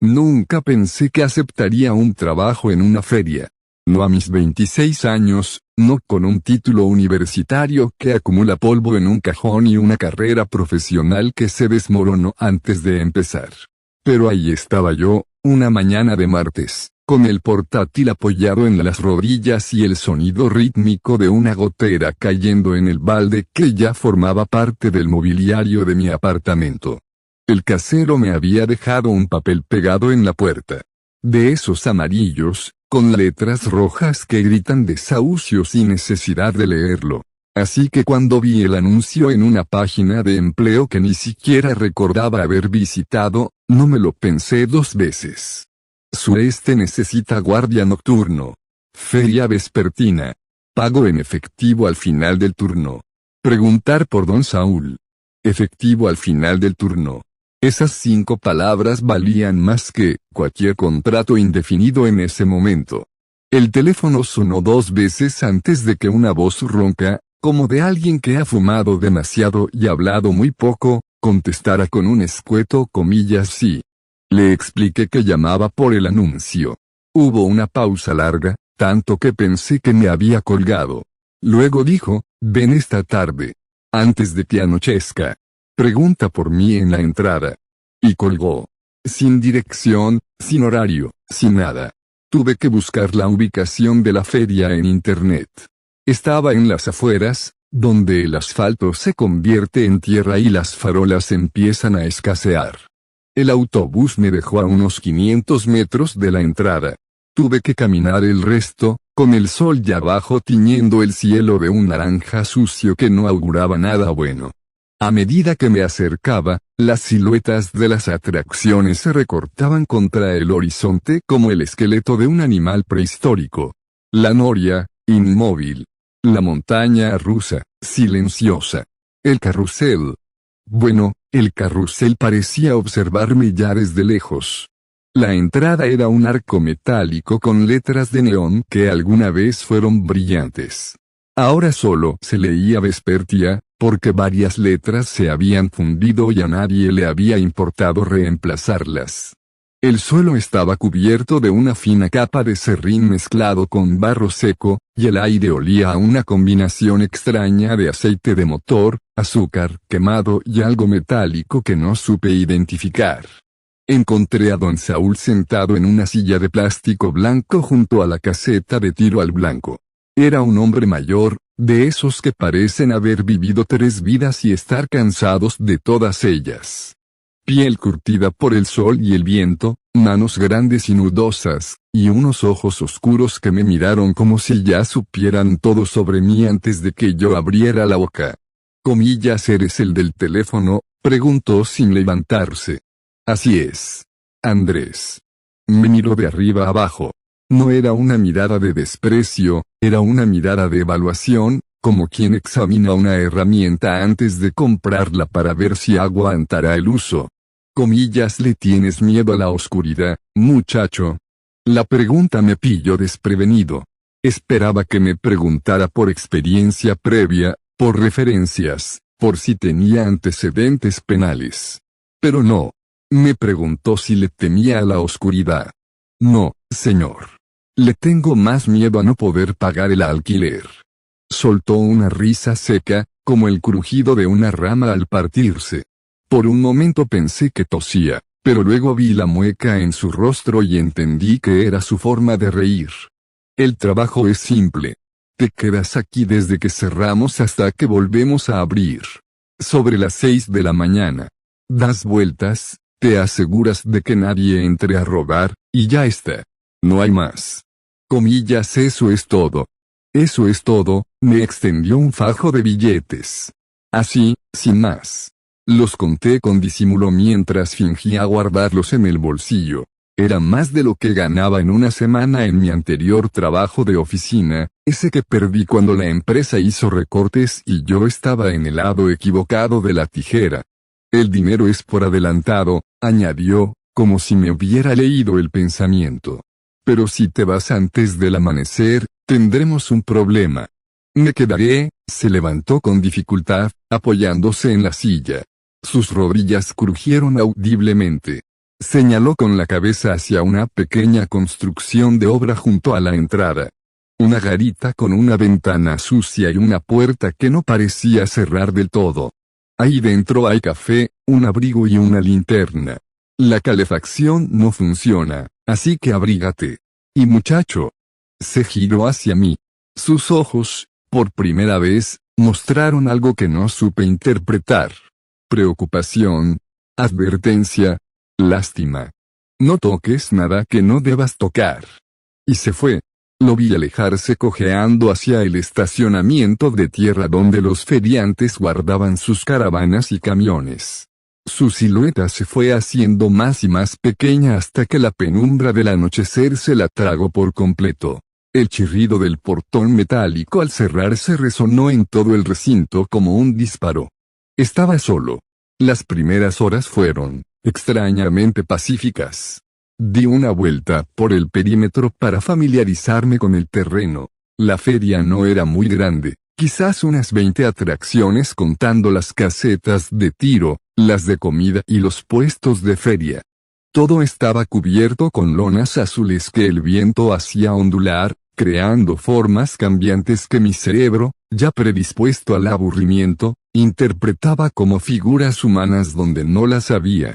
Nunca pensé que aceptaría un trabajo en una feria. No a mis 26 años, no con un título universitario que acumula polvo en un cajón y una carrera profesional que se desmoronó antes de empezar. Pero ahí estaba yo, una mañana de martes, con el portátil apoyado en las rodillas y el sonido rítmico de una gotera cayendo en el balde que ya formaba parte del mobiliario de mi apartamento. El casero me había dejado un papel pegado en la puerta. De esos amarillos, con letras rojas que gritan desahucio sin necesidad de leerlo. Así que cuando vi el anuncio en una página de empleo que ni siquiera recordaba haber visitado, no me lo pensé 2 veces. Sureste necesita guardia nocturno. Feria vespertina. Pago en efectivo al final del turno. Preguntar por don Saúl. Efectivo al final del turno. Esas 5 palabras valían más que cualquier contrato indefinido en ese momento. El teléfono sonó 2 veces antes de que una voz ronca, como de alguien que ha fumado demasiado y hablado muy poco, contestara con un escueto comillas sí. Le expliqué que llamaba por el anuncio. Hubo una pausa larga, tanto que pensé que me había colgado. Luego dijo, ven esta tarde. Antes de que anochezca. Pregunta por mí en la entrada. Y colgó. Sin dirección, sin horario, sin nada. Tuve que buscar la ubicación de la feria en internet. Estaba en las afueras, donde el asfalto se convierte en tierra y las farolas empiezan a escasear. El autobús me dejó a unos 500 metros de la entrada. Tuve que caminar el resto, con el sol ya abajo tiñendo el cielo de un naranja sucio que no auguraba nada bueno. A medida que me acercaba, las siluetas de las atracciones se recortaban contra el horizonte como el esqueleto de un animal prehistórico. La noria, inmóvil. La montaña rusa, silenciosa. El carrusel. Bueno, el carrusel parecía observarme ya desde lejos. La entrada era un arco metálico con letras de neón que alguna vez fueron brillantes. Ahora solo se leía Vespertia, porque varias letras se habían fundido y a nadie le había importado reemplazarlas. El suelo estaba cubierto de una fina capa de serrín mezclado con barro seco, y el aire olía a una combinación extraña de aceite de motor, azúcar quemado y algo metálico que no supe identificar. Encontré a don Saúl sentado en una silla de plástico blanco junto a la caseta de tiro al blanco. Era un hombre mayor, de esos que parecen haber vivido 3 vidas y estar cansados de todas ellas. Piel curtida por el sol y el viento, manos grandes y nudosas, y unos ojos oscuros que me miraron como si ya supieran todo sobre mí antes de que yo abriera la boca. Comillas, ¿eres el del teléfono?, preguntó sin levantarse. Así es. Andrés. Me miró de arriba abajo. No era una mirada de desprecio, era una mirada de evaluación, como quien examina una herramienta antes de comprarla para ver si aguantará el uso. Comillas, ¿le tienes miedo a la oscuridad, muchacho? La pregunta me pilló desprevenido. Esperaba que me preguntara por experiencia previa, por referencias, por si tenía antecedentes penales. Pero no. Me preguntó si le temía a la oscuridad. No, señor. Le tengo más miedo a no poder pagar el alquiler. Soltó una risa seca, como el crujido de una rama al partirse. Por un momento pensé que tosía, pero luego vi la mueca en su rostro y entendí que era su forma de reír. El trabajo es simple. Te quedas aquí desde que cerramos hasta que volvemos a abrir. Sobre las 6 de la mañana. Das vueltas, te aseguras de que nadie entre a robar, y ya está. No hay más. Comillas, eso es todo. Eso es todo, me extendió un fajo de billetes. Así, sin más. Los conté con disimulo mientras fingía guardarlos en el bolsillo. Era más de lo que ganaba en una semana en mi anterior trabajo de oficina, ese que perdí cuando la empresa hizo recortes y yo estaba en el lado equivocado de la tijera. El dinero es por adelantado, añadió, como si me hubiera leído el pensamiento. Pero si te vas antes del amanecer, tendremos un problema. Me quedaré, se levantó con dificultad, apoyándose en la silla. Sus rodillas crujieron audiblemente. Señaló con la cabeza hacia una pequeña construcción de obra junto a la entrada. Una garita con una ventana sucia y una puerta que no parecía cerrar del todo. Ahí dentro hay café, un abrigo y una linterna. La calefacción no funciona, así que abrígate. Y muchacho. Se giró hacia mí. Sus ojos, por primera vez, mostraron algo que no supe interpretar. Preocupación. Advertencia. Lástima. No toques nada que no debas tocar. Y se fue. Lo vi alejarse cojeando hacia el estacionamiento de tierra donde los feriantes guardaban sus caravanas y camiones. Su silueta se fue haciendo más y más pequeña hasta que la penumbra del anochecer se la tragó por completo. El chirrido del portón metálico al cerrarse resonó en todo el recinto como un disparo. Estaba solo. Las primeras horas fueron, extrañamente pacíficas. Di una vuelta por el perímetro para familiarizarme con el terreno. La feria no era muy grande, quizás unas 20 atracciones contando las casetas de tiro, las de comida y los puestos de feria. Todo estaba cubierto con lonas azules que el viento hacía ondular, creando formas cambiantes que mi cerebro, ya predispuesto al aburrimiento, interpretaba como figuras humanas donde no las había.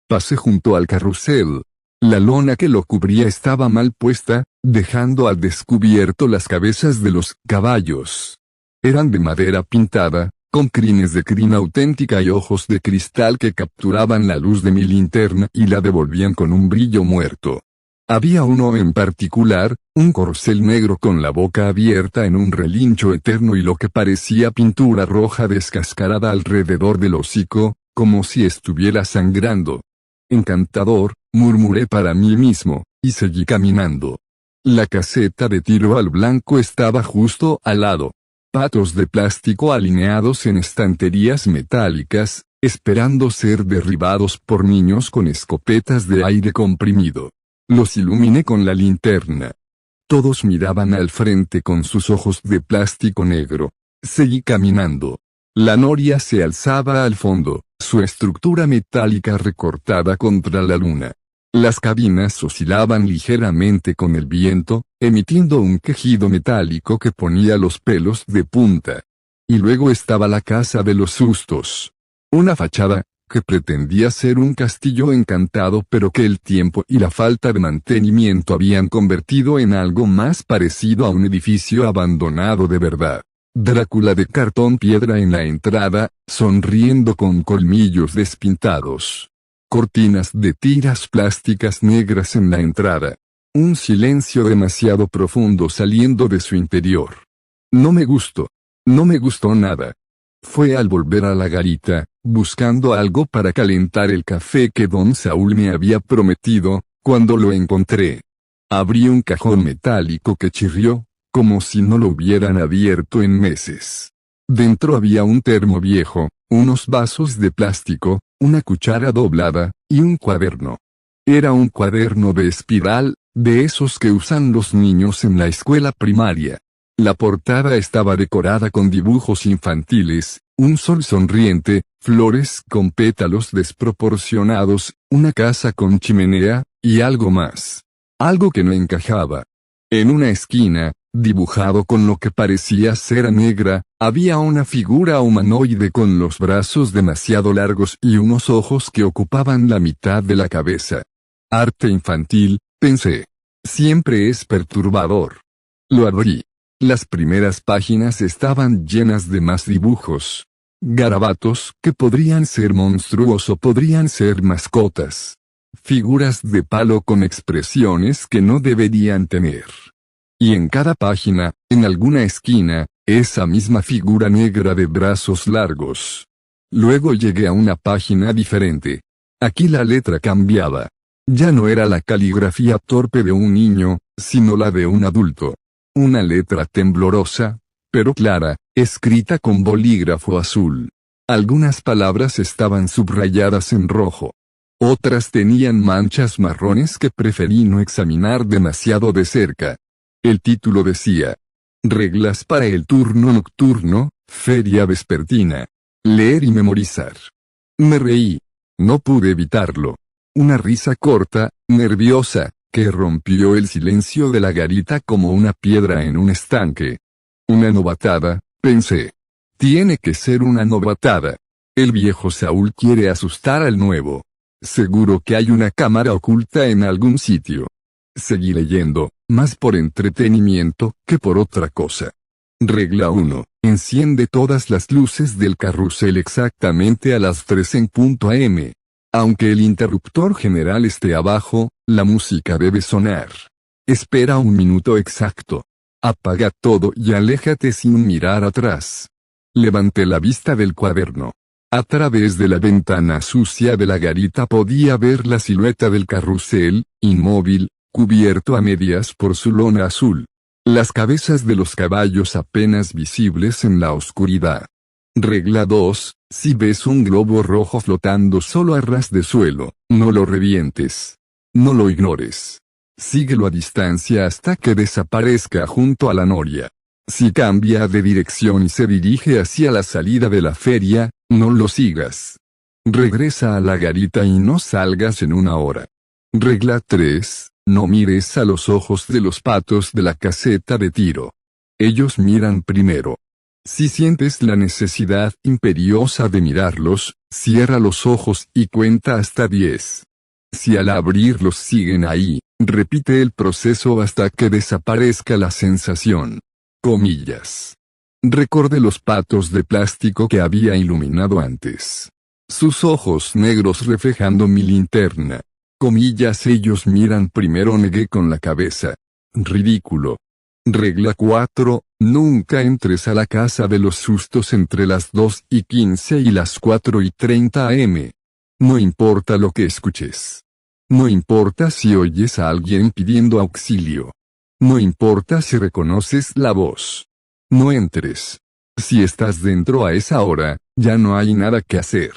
Pasé junto al carrusel. La lona que lo cubría estaba mal puesta, dejando al descubierto las cabezas de los caballos. Eran de madera pintada, con crines de crin auténtica y ojos de cristal que capturaban la luz de mi linterna y la devolvían con un brillo muerto. Había uno en particular, un corcel negro con la boca abierta en un relincho eterno y lo que parecía pintura roja descascarada alrededor del hocico, como si estuviera sangrando. Encantador, murmuré para mí mismo, y seguí caminando. La caseta de tiro al blanco estaba justo al lado. Patos de plástico alineados en estanterías metálicas, esperando ser derribados por niños con escopetas de aire comprimido. Los iluminé con la linterna. Todos miraban al frente con sus ojos de plástico negro. Seguí caminando. La noria se alzaba al fondo, su estructura metálica recortada contra la luna. Las cabinas oscilaban ligeramente con el viento, emitiendo un quejido metálico que ponía los pelos de punta. Y luego estaba la casa de los sustos. Una fachada, que pretendía ser un castillo encantado pero que el tiempo y la falta de mantenimiento habían convertido en algo más parecido a un edificio abandonado de verdad. Drácula de cartón piedra en la entrada, sonriendo con colmillos despintados. Cortinas de tiras plásticas negras en la entrada. Un silencio demasiado profundo saliendo de su interior. No me gustó. No me gustó nada. Fue al volver a la garita, buscando algo para calentar el café que don Saúl me había prometido, cuando lo encontré. Abrí un cajón metálico que chirrió, como si no lo hubieran abierto en meses. Dentro había un termo viejo, unos vasos de plástico, una cuchara doblada, y un cuaderno. Era un cuaderno de espiral, de esos que usan los niños en la escuela primaria. La portada estaba decorada con dibujos infantiles, un sol sonriente, flores con pétalos desproporcionados, una casa con chimenea, y algo más. Algo que no encajaba. En una esquina, dibujado con lo que parecía cera negra, había una figura humanoide con los brazos demasiado largos y unos ojos que ocupaban la mitad de la cabeza. Arte infantil, pensé. Siempre es perturbador. Lo abrí. Las primeras páginas estaban llenas de más dibujos. Garabatos que podrían ser monstruos o podrían ser mascotas. Figuras de palo con expresiones que no deberían tener. Y en cada página, en alguna esquina, esa misma figura negra de brazos largos. Luego llegué a una página diferente. Aquí la letra cambiaba. Ya no era la caligrafía torpe de un niño, sino la de un adulto. Una letra temblorosa, pero clara, escrita con bolígrafo azul. Algunas palabras estaban subrayadas en rojo. Otras tenían manchas marrones que preferí no examinar demasiado de cerca. El título decía: Reglas para el turno nocturno, feria vespertina. Leer y memorizar. Me reí. No pude evitarlo. Una risa corta, nerviosa, que rompió el silencio de la garita como una piedra en un estanque. Una novatada, pensé. Tiene que ser una novatada. El viejo Saúl quiere asustar al nuevo. Seguro que hay una cámara oculta en algún sitio. Seguí leyendo, más por entretenimiento que por otra cosa. Regla 1. Enciende todas las luces del carrusel exactamente a las 3 en punto AM. Aunque el interruptor general esté abajo, la música debe sonar. Espera un minuto exacto. Apaga todo y aléjate sin mirar atrás. Levanté la vista del cuaderno. A través de la ventana sucia de la garita podía ver la silueta del carrusel, inmóvil, cubierto a medias por su lona azul. Las cabezas de los caballos apenas visibles en la oscuridad. Regla 2. Si ves un globo rojo flotando solo a ras de suelo, no lo revientes. No lo ignores. Síguelo a distancia hasta que desaparezca junto a la noria. Si cambia de dirección y se dirige hacia la salida de la feria, no lo sigas. Regresa a la garita y no salgas en una hora. Regla 3. No mires a los ojos de los patos de la caseta de tiro. Ellos miran primero. Si sientes la necesidad imperiosa de mirarlos, cierra los ojos y cuenta hasta 10. Si al abrirlos siguen ahí, repite el proceso hasta que desaparezca la sensación. Comillas. Recordé los patos de plástico que había iluminado antes. Sus ojos negros reflejando mi linterna. Comillas, ellos miran primero, negué con la cabeza. Ridículo. Regla 4. Nunca entres a la casa de los sustos entre las 2:15 y las 4:30 am. No importa lo que escuches. No importa si oyes a alguien pidiendo auxilio. No importa si reconoces la voz. No entres. Si estás dentro a esa hora, ya no hay nada que hacer.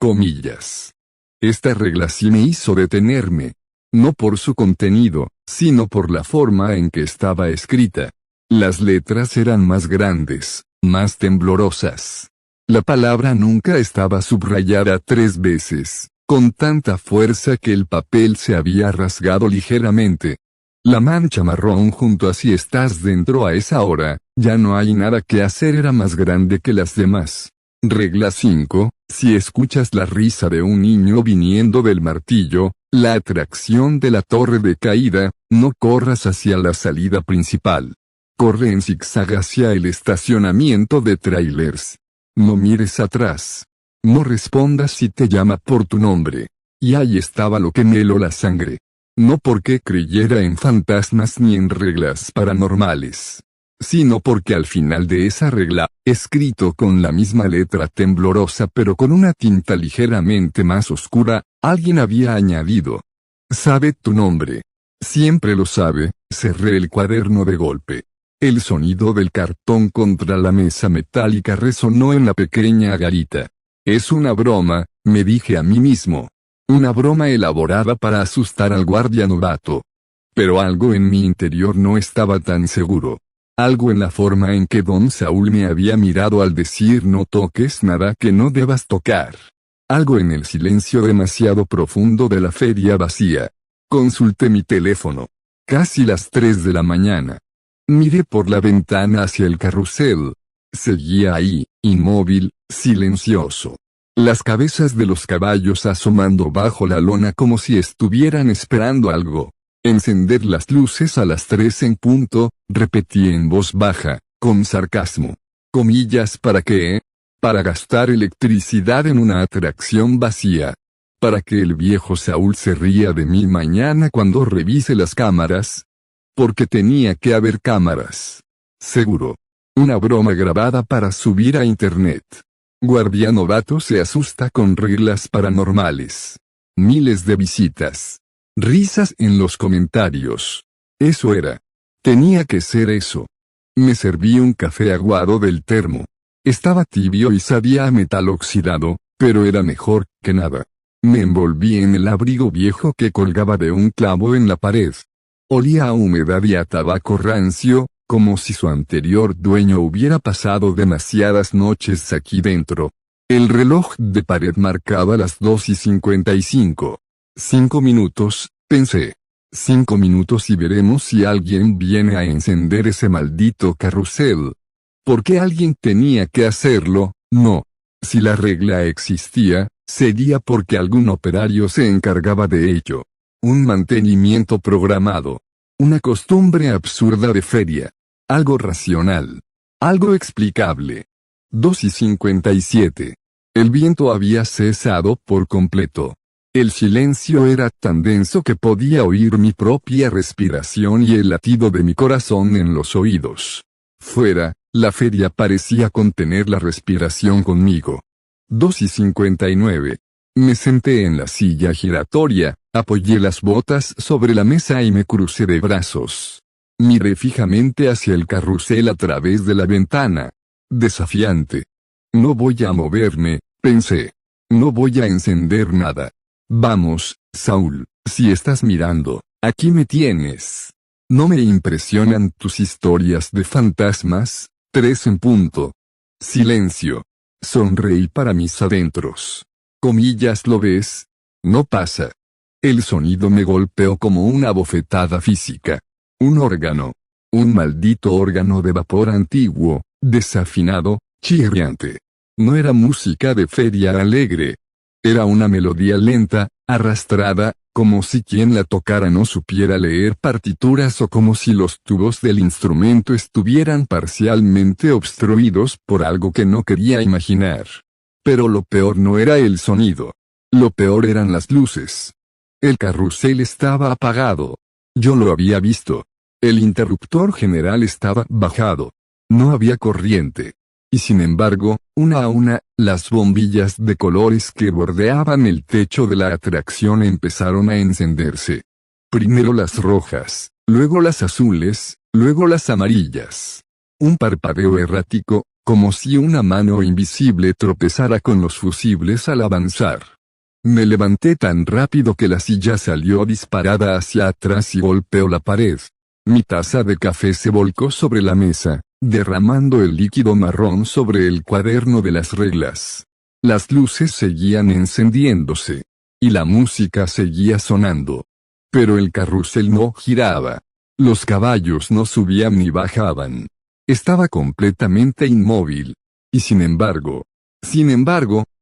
Comillas. Esta regla sí me hizo detenerme. No por su contenido, sino por la forma en que estaba escrita. Las letras eran más grandes, más temblorosas. La palabra nunca estaba subrayada 3 veces, con tanta fuerza que el papel se había rasgado ligeramente. La mancha marrón junto a si estás dentro a esa hora, ya no hay nada que hacer era más grande que las demás. Regla 5. Si escuchas la risa de un niño viniendo del martillo, la atracción de la torre de caída, no corras hacia la salida principal. Corre en zigzag hacia el estacionamiento de trailers. No mires atrás. No respondas si te llama por tu nombre. Y ahí estaba lo que me heló la sangre. No porque creyera en fantasmas ni en reglas paranormales, sino porque al final de esa regla, escrito con la misma letra temblorosa pero con una tinta ligeramente más oscura, alguien había añadido: sabe tu nombre. Siempre lo sabe. Cerré el cuaderno de golpe. El sonido del cartón contra la mesa metálica resonó en la pequeña garita. Es una broma, me dije a mí mismo. Una broma elaborada para asustar al guardia novato. Pero algo en mi interior no estaba tan seguro. Algo en la forma en que don Saúl me había mirado al decir no toques nada que no debas tocar. Algo en el silencio demasiado profundo de la feria vacía. Consulté mi teléfono. Casi las 3 de la mañana. Miré por la ventana hacia el carrusel. Seguía ahí, inmóvil, silencioso. Las cabezas de los caballos asomando bajo la lona como si estuvieran esperando algo. Encender las luces a las 3 en punto, repetí en voz baja, con sarcasmo. Comillas, ¿para qué? Para gastar electricidad en una atracción vacía. Para que el viejo Saúl se ría de mí mañana cuando revise las cámaras. Porque tenía que haber cámaras. Seguro. Una broma grabada para subir a internet. Guardia novato se asusta con reglas paranormales. Miles de visitas. Risas en los comentarios. Eso era. Tenía que ser eso. Me serví un café aguado del termo. Estaba tibio y sabía a metal oxidado, pero era mejor que nada. Me envolví en el abrigo viejo que colgaba de un clavo en la pared. Olía a humedad y a tabaco rancio, como si su anterior dueño hubiera pasado demasiadas noches aquí dentro. El reloj de pared marcaba las 2:55. 5 minutos, pensé. 5 minutos y veremos si alguien viene a encender ese maldito carrusel. ¿Por qué alguien tenía que hacerlo? No. Si la regla existía, sería porque algún operario se encargaba de ello. Un mantenimiento programado. Una costumbre absurda de feria. Algo racional. Algo explicable. 2:57. El viento había cesado por completo. El silencio era tan denso que podía oír mi propia respiración y el latido de mi corazón en los oídos. Fuera, la feria parecía contener la respiración conmigo. 2:59. Me senté en la silla giratoria, apoyé las botas sobre la mesa y me crucé de brazos. Miré fijamente hacia el carrusel a través de la ventana. Desafiante. No voy a moverme, pensé. No voy a encender nada. Vamos, Saúl, si estás mirando, aquí me tienes. No me impresionan tus historias de fantasmas. 3 en punto. Silencio. Sonreí para mis adentros. Comillas, ¿lo ves? No pasa. El sonido me golpeó como una bofetada física. Un órgano. Un maldito órgano de vapor antiguo, desafinado, chirriante. No era música de feria alegre. Era una melodía lenta, arrastrada, como si quien la tocara no supiera leer partituras o como si los tubos del instrumento estuvieran parcialmente obstruidos por algo que no quería imaginar. Pero lo peor no era el sonido. Lo peor eran las luces. El carrusel estaba apagado. Yo lo había visto. El interruptor general estaba bajado. No había corriente. Y sin embargo, una a una, las bombillas de colores que bordeaban el techo de la atracción empezaron a encenderse. Primero las rojas, luego las azules, luego las amarillas. Un parpadeo errático, como si una mano invisible tropezara con los fusibles al avanzar. Me levanté tan rápido que la silla salió disparada hacia atrás y golpeó la pared. Mi taza de café se volcó sobre la mesa, derramando el líquido marrón sobre el cuaderno de las reglas. Las luces seguían encendiéndose. Y la música seguía sonando. Pero el carrusel no giraba. Los caballos no subían ni bajaban. Estaba completamente inmóvil. Y sin embargo,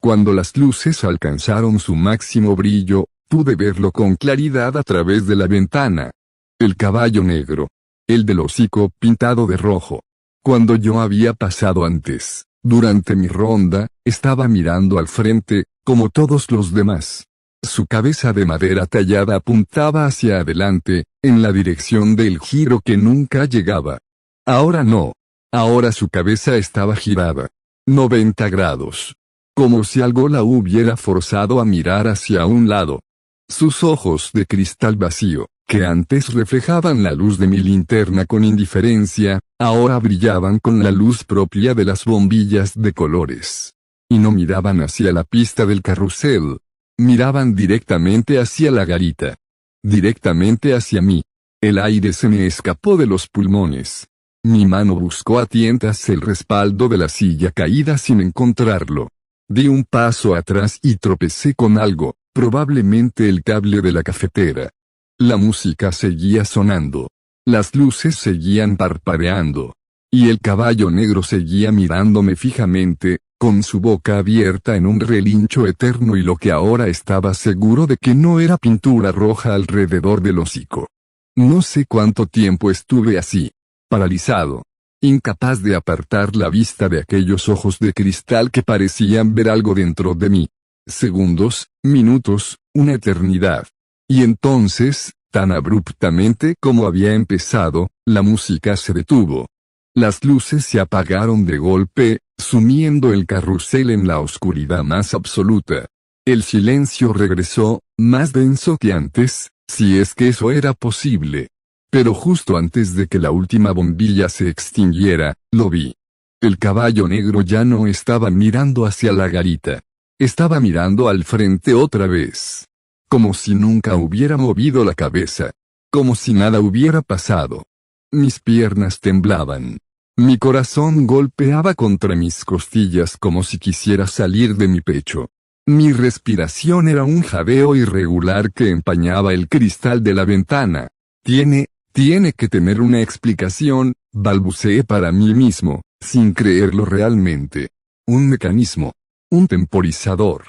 cuando las luces alcanzaron su máximo brillo, pude verlo con claridad a través de la ventana. El caballo negro. El del hocico pintado de rojo. Cuando yo había pasado antes, durante mi ronda, estaba mirando al frente, como todos los demás. Su cabeza de madera tallada apuntaba hacia adelante, en la dirección del giro que nunca llegaba. Ahora no. Ahora su cabeza estaba girada. 90 grados. Como si algo la hubiera forzado a mirar hacia un lado. Sus ojos de cristal vacío, que antes reflejaban la luz de mi linterna con indiferencia, ahora brillaban con la luz propia de las bombillas de colores. Y no miraban hacia la pista del carrusel. Miraban directamente hacia la garita. Directamente hacia mí. El aire se me escapó de los pulmones. Mi mano buscó a tientas el respaldo de la silla caída sin encontrarlo. Di un paso atrás y tropecé con algo, probablemente el cable de la cafetera. La música seguía sonando. Las luces seguían parpadeando. Y el caballo negro seguía mirándome fijamente, con su boca abierta en un relincho eterno y lo que ahora estaba seguro de que no era pintura roja alrededor del hocico. No sé cuánto tiempo estuve así. Paralizado. Incapaz de apartar la vista de aquellos ojos de cristal que parecían ver algo dentro de mí. Segundos, minutos, una eternidad. Y entonces, tan abruptamente como había empezado, la música se detuvo. Las luces se apagaron de golpe, sumiendo el carrusel en la oscuridad más absoluta. El silencio regresó, más denso que antes, si es que eso era posible. Pero justo antes de que la última bombilla se extinguiera, lo vi. El caballo negro ya no estaba mirando hacia la garita. Estaba mirando al frente otra vez. Como si nunca hubiera movido la cabeza. Como si nada hubiera pasado. Mis piernas temblaban. Mi corazón golpeaba contra mis costillas como si quisiera salir de mi pecho. Mi respiración era un jadeo irregular que empañaba el cristal de la ventana. Tiene que tener una explicación, balbuceé para mí mismo, sin creerlo realmente. Un mecanismo. Un temporizador.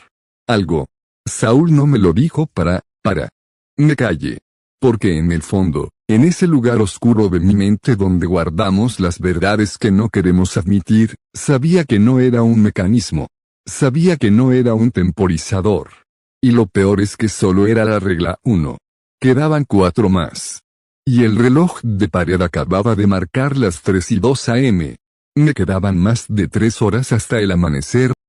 Algo. Saúl no me lo dijo para. Me callé. Porque en el fondo, en ese lugar oscuro de mi mente donde guardamos las verdades que no queremos admitir, sabía que no era un mecanismo. Sabía que no era un temporizador. Y lo peor es que solo era la regla 1. Quedaban 4 más. Y el reloj de pared acababa de marcar las 3:02 am. Me quedaban más de 3 horas hasta el amanecer,